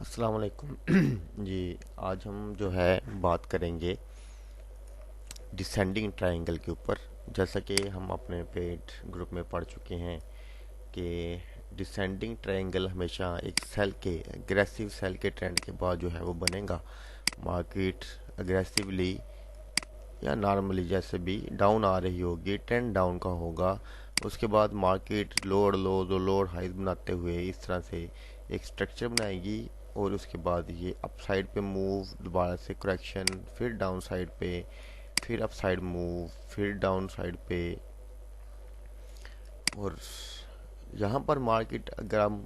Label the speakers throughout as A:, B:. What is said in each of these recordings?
A: अस्सलाम वालेकुम। जी, आज हम जो है बात करेंगे डिसेंडिंग ट्रायंगल के ऊपर। जैसा कि हम अपने पेड ग्रुप में पढ़ चुके हैं कि डिसेंडिंग ट्रायंगल हमेशा एक सेल के अग्रेसिव सेल के ट्रेंड के बाद जो है वो बनेगा। मार्केट अग्रेसिवली या नॉर्मली जैसे भी डाउन आ रही होगी, ट्रेंड डाउन का होगा। उसके बाद मार्केट लोअर लो जो लोअर हाइज बनाते हुए इस तरह से एक स्ट्रक्चर बनाएगी और उसके बाद ये अप साइड पे मूव, दोबारा से करेक्शन, फिर डाउन साइड पे, फिर अप साइड मूव, फिर डाउन साइड पे। और यहाँ पर मार्केट अगर हम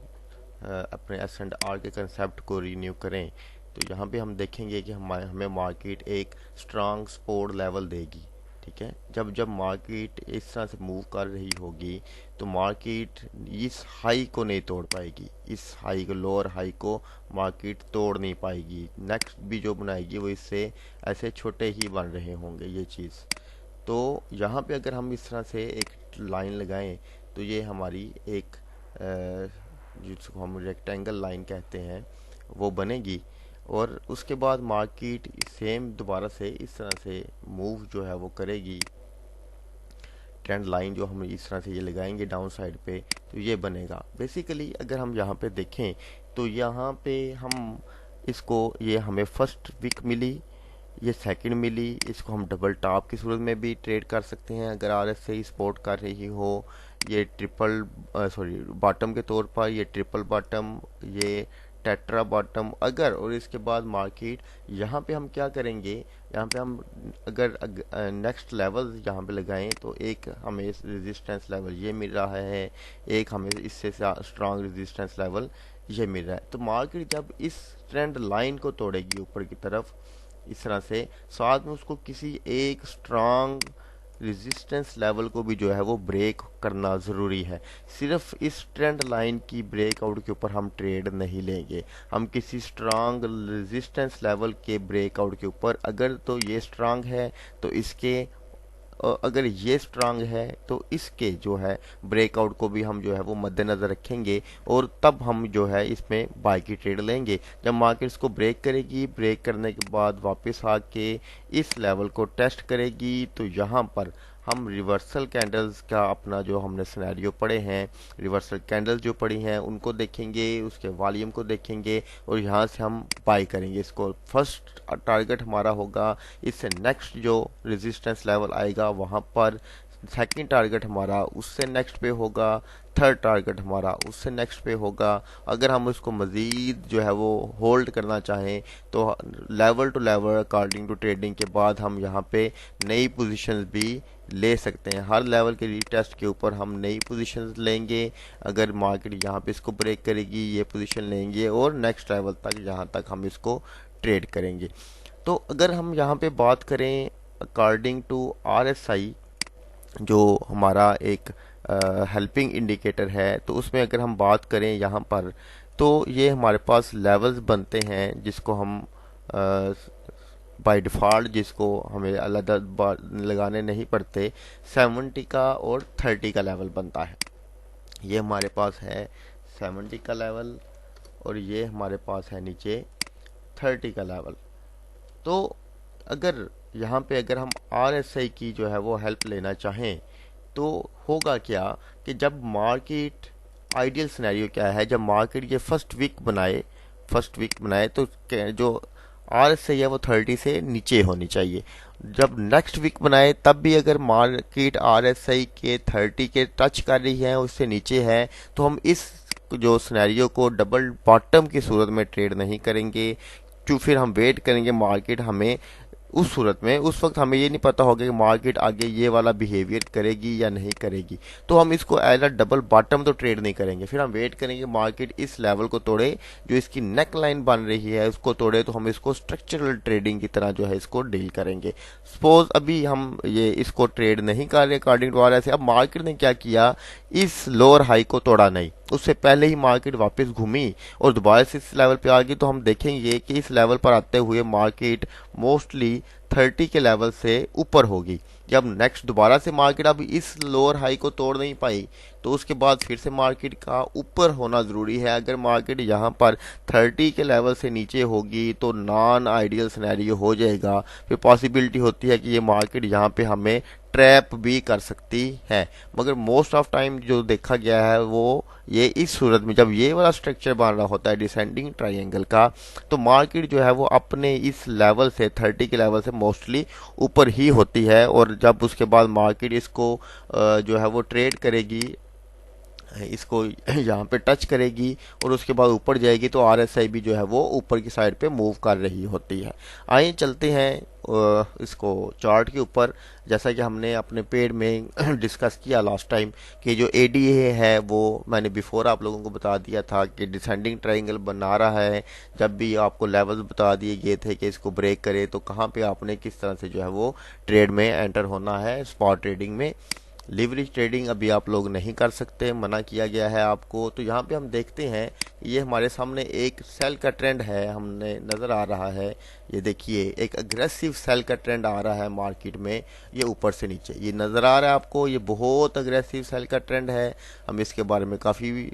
A: अपने एस एंड आर के कंसेप्ट को रीन्यू करें तो यहाँ पे हम देखेंगे कि हमें मार्केट एक स्ट्रांग सपोर्ट लेवल देगी। ठीक है, जब जब मार्केट इस तरह से मूव कर रही होगी तो मार्केट इस हाई को नहीं तोड़ पाएगी, इस हाई को, लोअर हाई को मार्केट तोड़ नहीं पाएगी। नेक्स्ट भी जो बनाएगी वो इससे ऐसे छोटे ही बन रहे होंगे ये चीज़। तो यहाँ पे अगर हम इस तरह से एक लाइन लगाएं तो ये हमारी एक जिसको हम रेक्टेंगल लाइन कहते हैं वो बनेगी। और उसके बाद मार्केट सेम दोबारा से इस तरह से मूव जो है वो करेगी। ट्रेंड लाइन जो हम इस तरह से ये लगाएंगे डाउन साइड पे तो ये बनेगा। बेसिकली अगर हम यहाँ पे देखें तो यहाँ पे हम इसको, ये हमें फर्स्ट वीक मिली, ये सेकंड मिली, इसको हम डबल टॉप की सूरत में भी ट्रेड कर सकते हैं अगर आरएसआई सपोर्ट कर रही हो। ये ट्रिपल बॉटम के तौर पर, ये ट्रिपल बॉटम, ये टेट्रा बॉटम अगर, और इसके बाद मार्केट यहाँ पे हम क्या करेंगे, यहाँ पे हम अगर नेक्स्ट लेवल यहाँ पे लगाएं तो एक हमें रेजिस्टेंस लेवल ये मिल रहा है, एक हमें इससे स्ट्रांग रेजिस्टेंस लेवल ये मिल रहा है। तो मार्केट जब इस ट्रेंड लाइन को तोड़ेगी ऊपर की तरफ इस तरह से, साथ में उसको किसी एक स्ट्रांग रेजिस्टेंस लेवल को भी जो है वो ब्रेक करना ज़रूरी है। सिर्फ इस ट्रेंड लाइन की ब्रेकआउट के ऊपर हम ट्रेड नहीं लेंगे, हम किसी स्ट्रांग रेजिस्टेंस लेवल के ब्रेकआउट के ऊपर, अगर तो ये स्ट्रांग है तो इसके, अगर ये स्ट्रांग है तो इसके जो है ब्रेकआउट को भी हम जो है वो मद्देनज़र रखेंगे और तब हम जो है इसमें बाय की ट्रेड लेंगे। जब मार्केट इसको ब्रेक करेगी, ब्रेक करने के बाद वापस आके इस लेवल को टेस्ट करेगी तो यहाँ पर हम रिवर्सल कैंडल्स का अपना जो हमने सिनेरियो पढ़े हैं, रिवर्सल कैंडल्स जो पढ़ी हैं उनको देखेंगे, उसके वॉल्यूम को देखेंगे और यहाँ से हम बाय करेंगे इसको। फर्स्ट टारगेट हमारा होगा, इससे नेक्स्ट जो रेजिस्टेंस लेवल आएगा वहाँ पर, सेकंड टारगेट हमारा उससे नेक्स्ट पे होगा, थर्ड टारगेट हमारा उससे नेक्स्ट पे होगा। अगर हम उसको मज़ीद जो है वो होल्ड करना चाहें तो level to level according to trading के बाद हम यहाँ पे नई पोजीशंस भी ले सकते हैं। हर लेवल के रीटेस्ट के ऊपर हम नई पोजीशंस लेंगे। अगर मार्केट यहाँ पे इसको ब्रेक करेगी ये पोजीशन लेंगे और नेक्स्ट लेवल तक जहाँ तक हम इसको ट्रेड करेंगे। तो अगर हम यहाँ पे बात करें अकॉर्डिंग टू आरएसआई जो हमारा एक हेल्पिंग इंडिकेटर है, तो उसमें अगर हम बात करें यहाँ पर तो ये हमारे पास लेवल्स बनते हैं जिसको हम बाय डिफ़ॉल्ट, जिसको हमें अलग लगाने नहीं पड़ते, 70 का और 30 का लेवल बनता है। ये हमारे पास है 70 का लेवल और ये हमारे पास है नीचे 30 का लेवल। तो अगर यहाँ पे अगर हम आरएसआई की जो है वो हेल्प लेना चाहें तो होगा क्या कि जब मार्केट, आइडियल सिनेरियो क्या है, जब मार्केट ये फर्स्ट वीक बनाए तो जो आरएसआई है वो 30 से नीचे होनी चाहिए। जब नेक्स्ट वीक बनाए तब भी अगर मार्केट आरएसआई के 30 के टच कर रही है, उससे नीचे है, तो हम इस जो सिनेरियो को डबल बॉटम की सूरत में ट्रेड नहीं करेंगे। क्यों, फिर हम वेट करेंगे मार्केट हमें, उस सूरत में उस वक्त हमें ये नहीं पता होगा कि मार्केट आगे ये वाला बिहेवियर करेगी या नहीं करेगी, तो हम इसको एज अ डबल बॉटम तो ट्रेड नहीं करेंगे। फिर हम वेट करेंगे मार्केट इस लेवल को तोड़े, जो इसकी नेक लाइन बन रही है उसको तोड़े, तो हम इसको स्ट्रक्चरल ट्रेडिंग की तरह जो है इसको डील करेंगे। सपोज अभी हम ये इसको ट्रेड नहीं कर रहे अकॉर्डिंग टू आरएसआई, अब मार्केट ने क्या किया, इस लोअर हाई को तोड़ा नहीं, उससे पहले ही मार्केट वापस घूमी और दोबारा से इस लेवल पे आ गई, तो हम देखेंगे कि इस लेवल पर आते हुए मार्केट मोस्टली 30 के लेवल से ऊपर होगी। जब नेक्स्ट दोबारा से मार्केट अब इस लोअर हाई को तोड़ नहीं पाई, तो उसके बाद फिर से मार्केट का ऊपर होना ज़रूरी है। अगर मार्केट यहाँ पर 30 के लेवल से नीचे होगी तो नॉन आइडियल सिनेरियो हो जाएगा। फिर पॉसिबिलिटी होती है कि ये मार्केट यहाँ पे हमें ट्रैप भी कर सकती है। मगर मोस्ट ऑफ टाइम जो देखा गया है वो ये इस सूरत में जब ये वाला स्ट्रक्चर बन रहा होता है डिसेंडिंग ट्रायंगल का, तो मार्केट जो है वो अपने इस लेवल से 30 के लेवल से मोस्टली ऊपर ही होती है। और जब उसके बाद मार्केट इसको जो है वो ट्रेड करेगी, इसको यहाँ पे टच करेगी और उसके बाद ऊपर जाएगी, तो आरएसआई भी जो है वो ऊपर की साइड पे मूव कर रही होती है। आइए चलते हैं इसको चार्ट के ऊपर। जैसा कि हमने अपने पेड में डिस्कस किया लास्ट टाइम कि जो एडीए है वो मैंने बिफोर आप लोगों को बता दिया था कि डिसेंडिंग ट्रायंगल बना रहा है। जब भी आपको लेवल्स बता दिए गए थे कि इसको ब्रेक करे तो कहाँ पे आपने किस तरह से जो है वो ट्रेड में एंटर होना है। स्पॉट ट्रेडिंग में लिवरेज ट्रेडिंग अभी आप लोग नहीं कर सकते, मना किया गया है आपको। तो यहाँ पे हम देखते हैं ये हमारे सामने एक सेल का ट्रेंड है, हमने नज़र आ रहा है। ये देखिए एक अग्रेसिव सेल का ट्रेंड आ रहा है मार्केट में, ये ऊपर से नीचे ये नज़र आ रहा है आपको। ये बहुत अग्रेसिव सेल का ट्रेंड है, हम इसके बारे में काफ़ी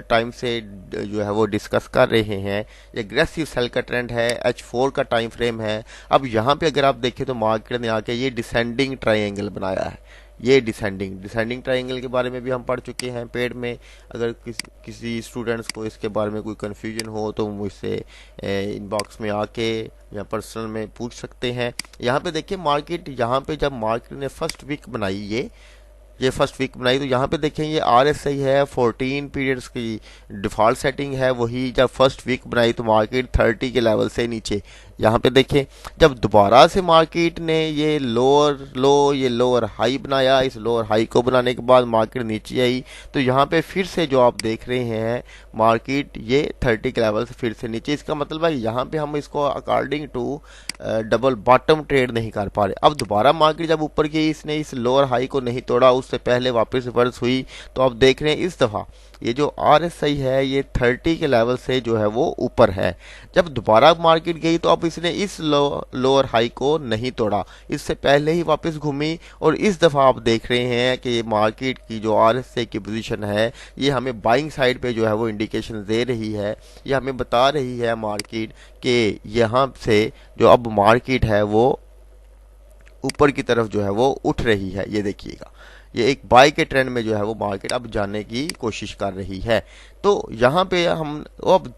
A: टाइम से जो है वो डिस्कस कर रहे हैं। ये अग्रेसिव सेल का ट्रेंड है, H4 का टाइम फ्रेम है। अब यहाँ पे अगर आप देखें तो मार्केट ने आके ये डिसेंडिंग ट्रायंगल बनाया है। ये डिसेंडिंग ट्रायंगल के बारे में भी हम पढ़ चुके हैं पेड में। अगर किसी स्टूडेंट्स को इसके बारे में कोई कन्फ्यूजन हो तो मुझसे इनबॉक्स में आके या पर्सनल में पूछ सकते हैं। यहाँ पे देखिए मार्केट, यहाँ पे जब मार्केट ने फर्स्ट वीक बनाई ये फर्स्ट वीक बनाई, तो यहाँ पे देखें ये आरएसआई है 14 पीरियड्स की डिफ़ॉल्ट सेटिंग है वही। जब फर्स्ट वीक बनाई तो मार्केट 30 के लेवल से नीचे, यहाँ पे देखें जब दोबारा से मार्केट ने ये लोअर लो ये लोअर हाई बनाया, इस लोअर हाई को बनाने के बाद मार्केट नीचे आई, तो यहाँ पे फिर से जो आप देख रहे हैं मार्केट ये 30 के लेवल से फिर से नीचे। इसका मतलब है यहाँ पे हम इसको according to double bottom trade नहीं कर पा रहे। अब दोबारा मार्केट जब ऊपर की इसने इस लोअर हाई को नहीं तोड़ा, उससे पहले वापस रिवर्स हुई, तो आप देख रहे हैं इस दफ़ा ये जो आरएसआई है ये 30 के लेवल से जो है वो ऊपर है। जब दोबारा मार्केट गई तो अब इसने इस लोअर हाई को नहीं तोड़ा, इससे पहले ही वापस घूमी। और इस दफ़ा आप देख रहे हैं कि ये मार्केट की जो आरएसआई की पोजीशन है ये हमें बाइंग साइड पे जो है वो इंडिकेशन दे रही है। ये हमें बता रही है मार्केट कि यहाँ से जो अब मार्केट है वो ऊपर की तरफ जो है वो उठ रही है। ये देखिएगा ये एक बाय के ट्रेंड में जो है वो मार्केट अब जाने की कोशिश कर रही है। तो यहाँ पे हम अब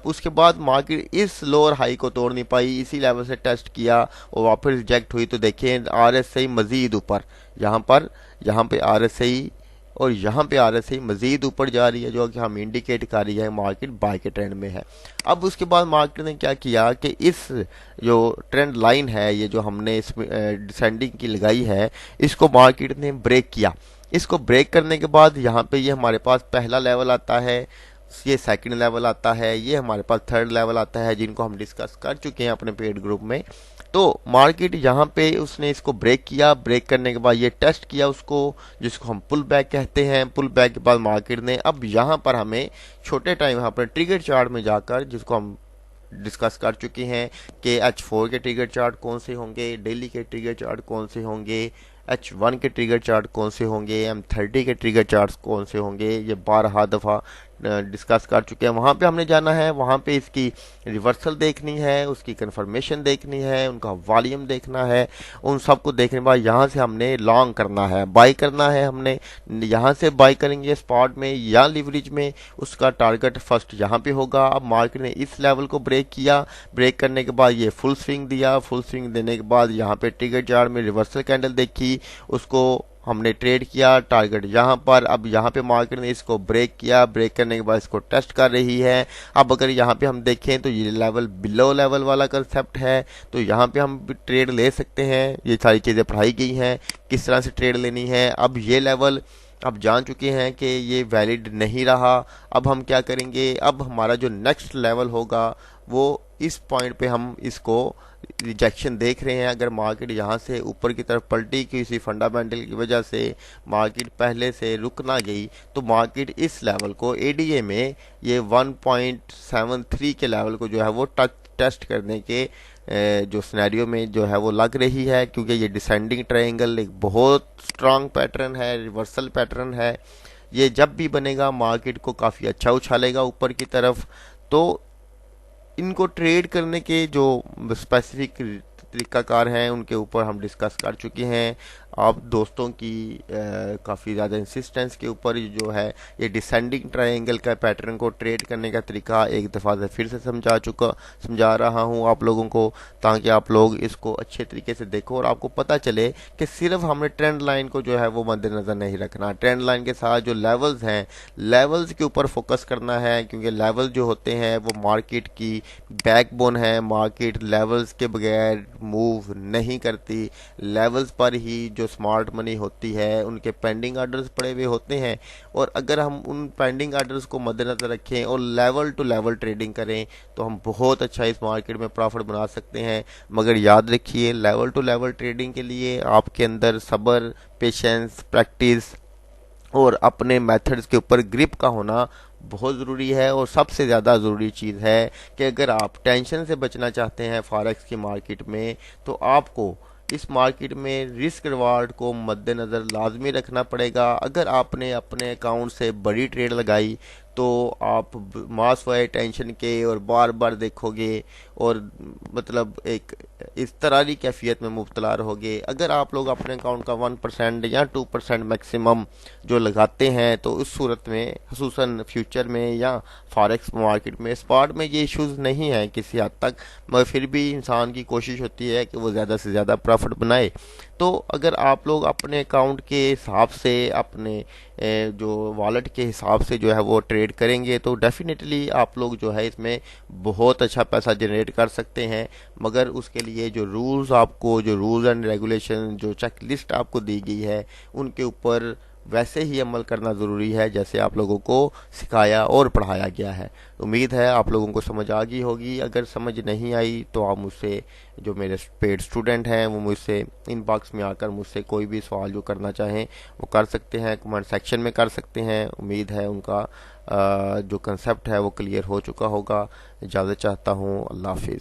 A: उसके बाद मार्केट इस लोअर हाई को तोड़ नहीं पाई, इसी लेवल से टेस्ट किया और वापस रिजेक्ट हुई। तो देखें आरएसआई मजीद ऊपर, यहाँ पे आरएसआई और यहाँ पे आरएसआई मजीद ऊपर जा रही है, जो कि हम इंडिकेट कर रही है मार्केट बाय के ट्रेंड में है। अब उसके बाद मार्केट ने क्या किया कि इस जो ट्रेंड लाइन है ये जो हमने इस डिसेंडिंग की लगाई है, इसको मार्केट ने ब्रेक किया। इसको ब्रेक करने के बाद यहाँ पे ये हमारे पास पहला लेवल आता है, ये सेकंड लेवल आता है, ये हमारे पास थर्ड लेवल आता है, जिनको हम डिस्कस कर चुके हैं अपने पेड ग्रुप में। तो मार्केट यहाँ पे उसने इसको ब्रेक किया, ब्रेक करने के बाद ये टेस्ट किया उसको, जिसको हम पुल बैक कहते हैं। पुल बैक के बाद मार्केट ने अब यहाँ पर हमें छोटे टाइम यहाँ पर ट्रिगर चार्ट में जाकर, जिसको हम डिस्कस कर चुके हैं कि H4 के ट्रिगर चार्ट कौन से होंगे, डेली के ट्रिगर चार्ट कौन से होंगे, H1 के ट्रिगर चार्ट कौन से होंगे, M30 के ट्रिगर चार्ट कौन से होंगे, ये 12 दफ़ा डिस्कस कर चुके हैं। वहाँ पे हमने जाना है, वहाँ पे इसकी रिवर्सल देखनी है, उसकी कंफर्मेशन देखनी है, उनका वॉल्यूम देखना है। उन सबको देखने के बाद यहाँ से हमने लॉन्ग करना है, बाई करना है। हमने यहाँ से बाई करेंगे स्पॉट में या लिवरेज में, उसका टारगेट फर्स्ट यहाँ पे होगा। अब मार्केट ने इस लेवल को ब्रेक किया, ब्रेक करने के बाद ये फुल स्विंग दिया, फुल स्विंग देने के बाद यहाँ पे ट्रिगर चार्ट में रिवर्सल कैंडल देखी, उसको हमने ट्रेड किया टारगेट यहाँ पर। अब यहाँ पे मार्केट ने इसको ब्रेक किया, ब्रेक करने के बाद इसको टेस्ट कर रही है। अब अगर यहाँ पे हम देखें तो ये लेवल बिलो लेवल वाला कंसेप्ट है, तो यहाँ पे हम ट्रेड ले सकते हैं। ये सारी चीज़ें पढ़ाई गई हैं किस तरह से ट्रेड लेनी है। अब ये लेवल अब जान चुके हैं कि ये वैलिड नहीं रहा, अब हम क्या करेंगे, अब हमारा जो नेक्स्ट लेवल होगा वो इस पॉइंट पे हम इसको रिजेक्शन देख रहे हैं। अगर मार्केट यहाँ से ऊपर की तरफ पलटी किसी फंडामेंटल की वजह से मार्केट पहले से रुक ना गई, तो मार्केट इस लेवल को एडीए में ये 1.73 के लेवल को जो है वो टेस्ट करने के जो सिनेरियो में जो है वो लग रही है, क्योंकि ये डिसेंडिंग ट्रायंगल एक बहुत स्ट्रांग पैटर्न है, रिवर्सल पैटर्न है। ये जब भी बनेगा मार्केट को काफ़ी अच्छा उछालेगा ऊपर की तरफ। तो इनको ट्रेड करने के जो स्पेसिफिक तरीकाकार हैं उनके ऊपर हम डिस्कस कर चुके हैं। आप दोस्तों की काफ़ी ज़्यादा इंसिस्टेंस के ऊपर जो है ये डिसेंडिंग ट्रायंगल का पैटर्न को ट्रेड करने का तरीका एक दफ़ा से फिर से समझा रहा हूँ आप लोगों को, ताकि आप लोग इसको अच्छे तरीके से देखो और आपको पता चले कि सिर्फ हमने ट्रेंड लाइन को जो है वो मद्देनज़र नहीं रखना, ट्रेंड लाइन के साथ जो लेवल्स हैं लेवल्स के ऊपर फोकस करना है, क्योंकि लेवल जो होते हैं वो मार्केट की बैकबोन है। मार्केट लेवल्स के बगैर मूव नहीं करती, लेवल्स पर ही जो स्मार्ट मनी होती है उनके पेंडिंग ऑर्डर्स पड़े हुए होते हैं। और अगर हम उन पेंडिंग ऑर्डर्स को मद्देनजर रखें और लेवल टू लेवल ट्रेडिंग करें तो हम बहुत अच्छा इस मार्केट में प्रॉफिट बना सकते हैं। मगर याद रखिए, लेवल टू लेवल ट्रेडिंग के लिए आपके अंदर सब्र, पेशेंस, प्रैक्टिस और अपने मेथड्स के ऊपर ग्रिप का होना बहुत ज़रूरी है। और सबसे ज़्यादा ज़रूरी चीज़ है कि अगर आप टेंशन से बचना चाहते हैं फॉरेक्स की मार्केट में, तो आपको इस मार्केट में रिस्क रिवार्ड को मद्देनज़र लाजमी रखना पड़ेगा। अगर आपने अपने अकाउंट से बड़ी ट्रेड लगाई तो आप मास वाइज टेंशन के और बार बार देखोगे और मतलब एक इस तरह की कैफियत में मुब्तला रहोगे। अगर आप लोग अपने अकाउंट का 1% या 2% मैक्सिमम जो लगाते हैं, तो उस सूरत में खसूसन फ्यूचर में या फॉरेक्स मार्केट में स्पॉट में ये इश्यूज नहीं है किसी हद तक, मगर फिर भी इंसान की कोशिश होती है कि वो ज़्यादा से ज़्यादा प्रॉफिट बनाए। तो अगर आप लोग अपने अकाउंट के हिसाब से, अपने जो वॉलेट के हिसाब से जो है वो ट्रेड करेंगे तो डेफिनेटली आप लोग जो है इसमें बहुत अच्छा पैसा जनरेट कर सकते हैं। मगर उसके लिए जो रूल्स एंड रेगुलेशन, जो चेक लिस्ट आपको दी गई है, उनके ऊपर वैसे ही अमल करना ज़रूरी है जैसे आप लोगों को सिखाया और पढ़ाया गया है। उम्मीद है आप लोगों को समझ आ गई होगी। अगर समझ नहीं आई तो आप मुझसे, जो मेरे पेड स्टूडेंट हैं, वो मुझसे इनबॉक्स में आकर मुझसे कोई भी सवाल जो करना चाहें वो कर सकते हैं, कमेंट सेक्शन में कर सकते हैं। उम्मीद है उनका जो कंसेप्ट है वो क्लियर हो चुका होगा। इजाज़त चाहता हूँ। अल्लाह हाफिज़।